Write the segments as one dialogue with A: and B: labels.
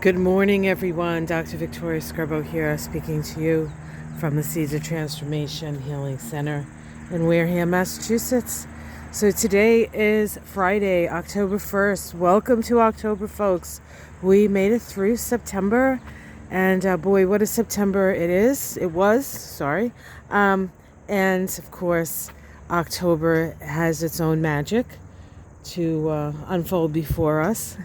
A: Good morning, everyone. Dr. Victoria Scarbo here, speaking to you from the Seeds of Transformation Healing Center in Wareham, Massachusetts. So today is Friday, October 1st. Welcome to October, folks. We made it through September, and boy, what a September it is. It was, sorry. And of course, October has its own magic to unfold before us.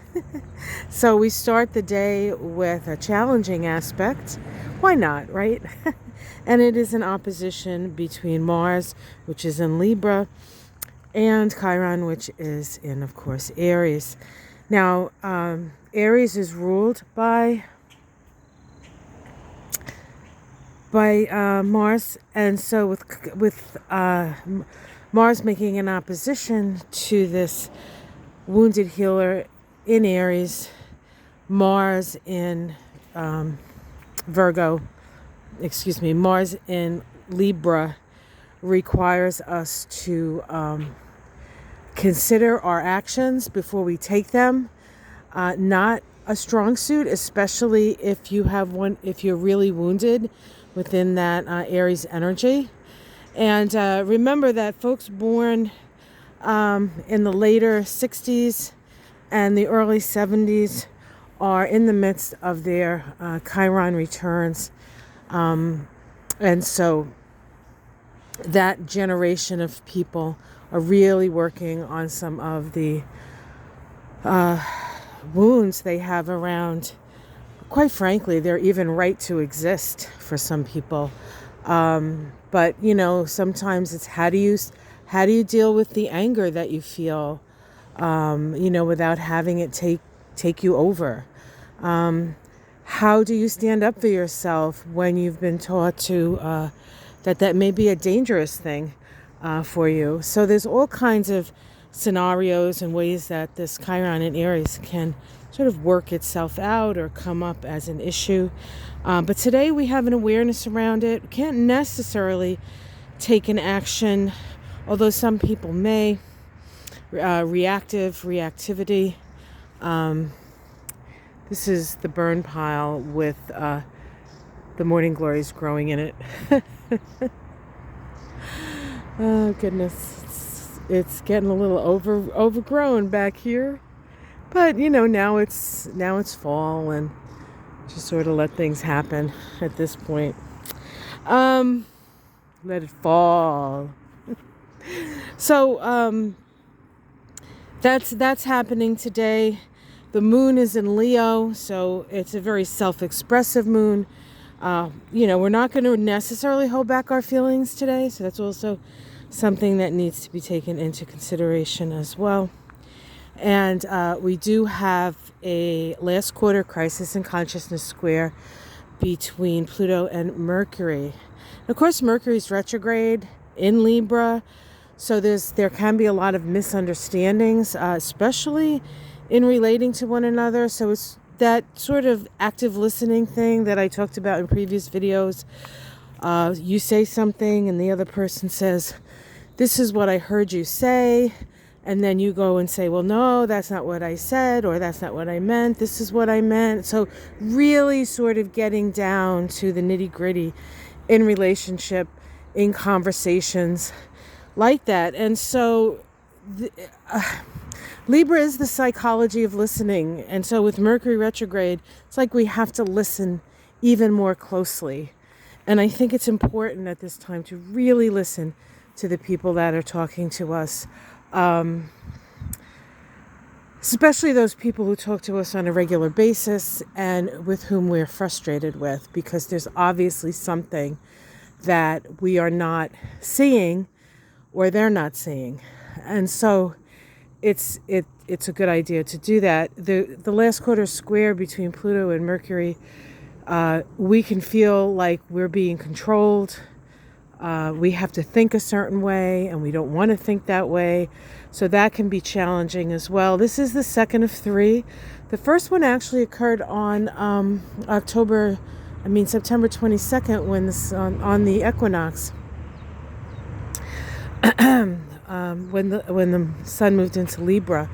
A: So we start the day with a challenging aspect. Why not, right? And it is an opposition between Mars, which is in Libra, and Chiron, which is in, of course, Aries. Now, Aries is ruled by Mars, and so with Mars making an opposition to this wounded healer in Aries, Mars in Mars in Libra requires us to consider our actions before we take them. Not a strong suit, especially if you're really wounded within that Aries energy. And remember that folks born in the later 60s and the early 70s are in the midst of their Chiron returns. And so that generation of people are really working on some of the wounds they have around, quite frankly, their even right to exist for some people. But, sometimes it's how do you deal with the anger that you feel, without having it take you over? How do you stand up for yourself when you've been taught to that may be a dangerous thing for you? So there's all kinds of scenarios and ways that this Chiron in Aries can sort of work itself out or come up as an issue. But today we have an awareness around it. We can't necessarily take an action, although some people may. Reactivity. This is the burn pile with the morning glories growing in it. Oh goodness, it's getting a little overgrown back here, but now it's fall, and just sort of let things happen at this point. Let it fall. So that's happening today. The moon is in Leo, so it's a very self-expressive moon. We're not going to necessarily hold back our feelings today, so that's also something that needs to be taken into consideration as well. And we do have a last quarter crisis in consciousness square between Pluto and Mercury. And of course, Mercury's retrograde in Libra, so there can be a lot of misunderstandings, especially in relating to one another. So it's that sort of active listening thing that I talked about in previous videos. You say something and the other person says, "This is what I heard you say." And then you go and say, "Well, no, that's not what I said," or "That's not what I meant. This is what I meant." So really sort of getting down to the nitty-gritty in relationship, in conversations like that. And so Libra is the psychology of listening. And so with Mercury retrograde, it's like we have to listen even more closely. And I think it's important at this time to really listen to the people that are talking to us. Especially those people who talk to us on a regular basis and with whom we're frustrated with, because there's obviously something that we are not seeing or they're not seeing. And so it's a good idea to do that. The last quarter square between Pluto and Mercury, we can feel like we're being controlled. We have to think a certain way, and we don't want to think that way. So that can be challenging as well. This is the second of three. The first one actually occurred on September 22nd, when on the equinox, when the sun moved into Libra.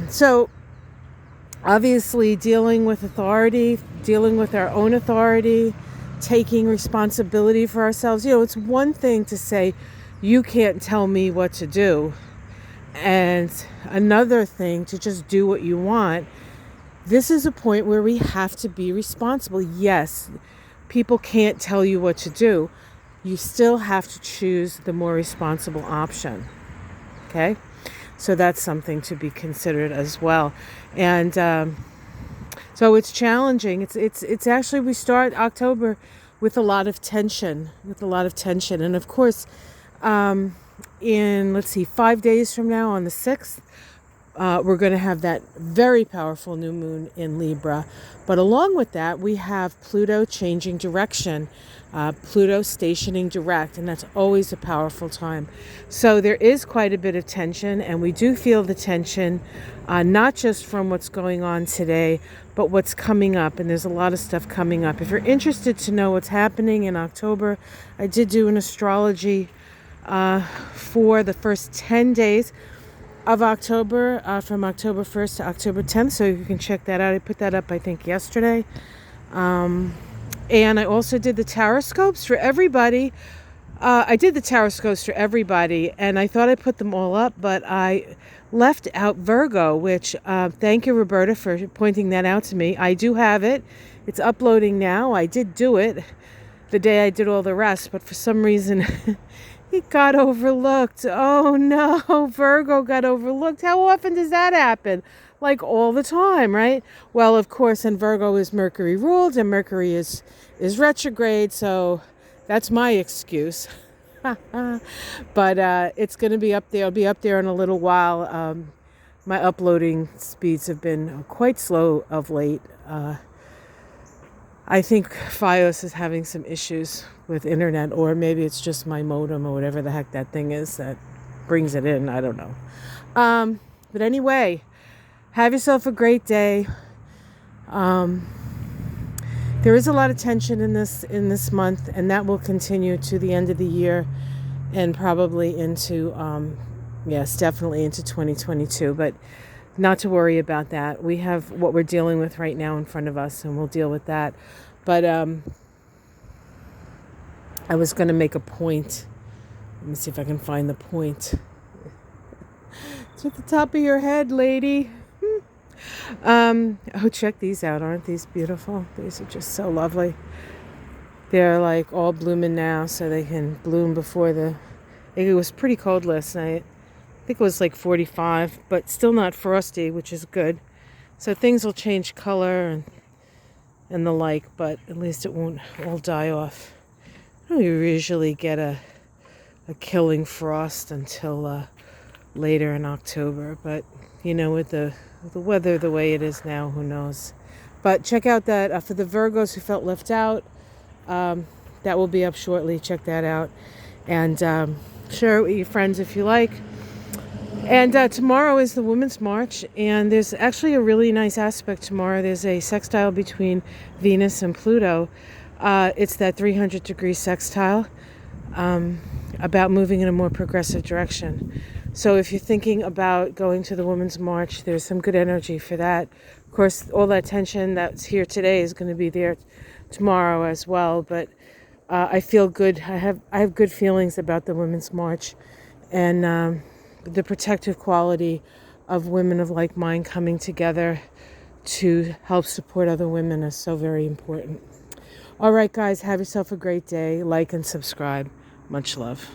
A: So Obviously, dealing with authority, dealing with our own authority, taking responsibility for ourselves. It's one thing to say, you can't tell me what to do, and another thing to just do what you want. This is a point where we have to be responsible. Yes, people can't tell you what to do. You still have to choose the more responsible option. Okay? So that's something to be considered as well. And so it's challenging. It's actually, we start October with a lot of tension, And of course, in, 5 days from now on the 6th, we're going to have that very powerful new moon in Libra. But along with that, we have Pluto changing direction, Pluto stationing direct, and that's always a powerful time. So there is quite a bit of tension, and we do feel the tension, not just from what's going on today, but what's coming up. And there's a lot of stuff coming up. If you're interested to know what's happening in October, I did do an astrology for the first 10 days of October, from October 1st to October 10th, so you can check that out. I put that up, I think, yesterday. And I also did the taroscopes for everybody. And I thought I put them all up, but I left out Virgo, which, thank you, Roberta, for pointing that out to me. I do have it. It's uploading now. I did do it the day I did all the rest, but for some reason it got overlooked. Oh no, Virgo got overlooked. How often does that happen? Like all the time, right? Well, of course, and Virgo is Mercury ruled, and Mercury is retrograde, so that's my excuse. But it's going to be up there. I'll be up there in a little while. My uploading speeds have been quite slow of late. I think Fios is having some issues with internet, or maybe it's just my modem or whatever the heck that thing is that brings it in. I don't know. But anyway, have yourself a great day. There is a lot of tension in this month, and that will continue to the end of the year, and probably into yes, definitely into 2022. But not to worry about that. We have what we're dealing with right now in front of us, and we'll deal with that. But I was going to make a point. Let me see if I can find the point. It's at the top of your head, lady. Oh, check these out. Aren't these beautiful? These are just so lovely. They're like all blooming now, so they can bloom before it was pretty cold last night. I think it was like 45, but still not frosty, which is good. So things will change color and the like, but at least it won't all die off. I don't usually get a killing frost until later in October, but with the weather the way it is now, who knows. But check out that for the Virgos who felt left out, that will be up shortly. Check that out, and share it with your friends if you like. And tomorrow is the Women's March, and there's actually a really nice aspect tomorrow. There's a sextile between Venus and Pluto. It's that 300-degree sextile about moving in a more progressive direction. So if you're thinking about going to the Women's March, there's some good energy for that. Of course, all that tension that's here today is going to be there tomorrow as well. But I feel good. I have good feelings about the Women's March, and the protective quality of women of like mind coming together to help support other women is so very important. All right, guys, have yourself a great day. Like and subscribe. Much love.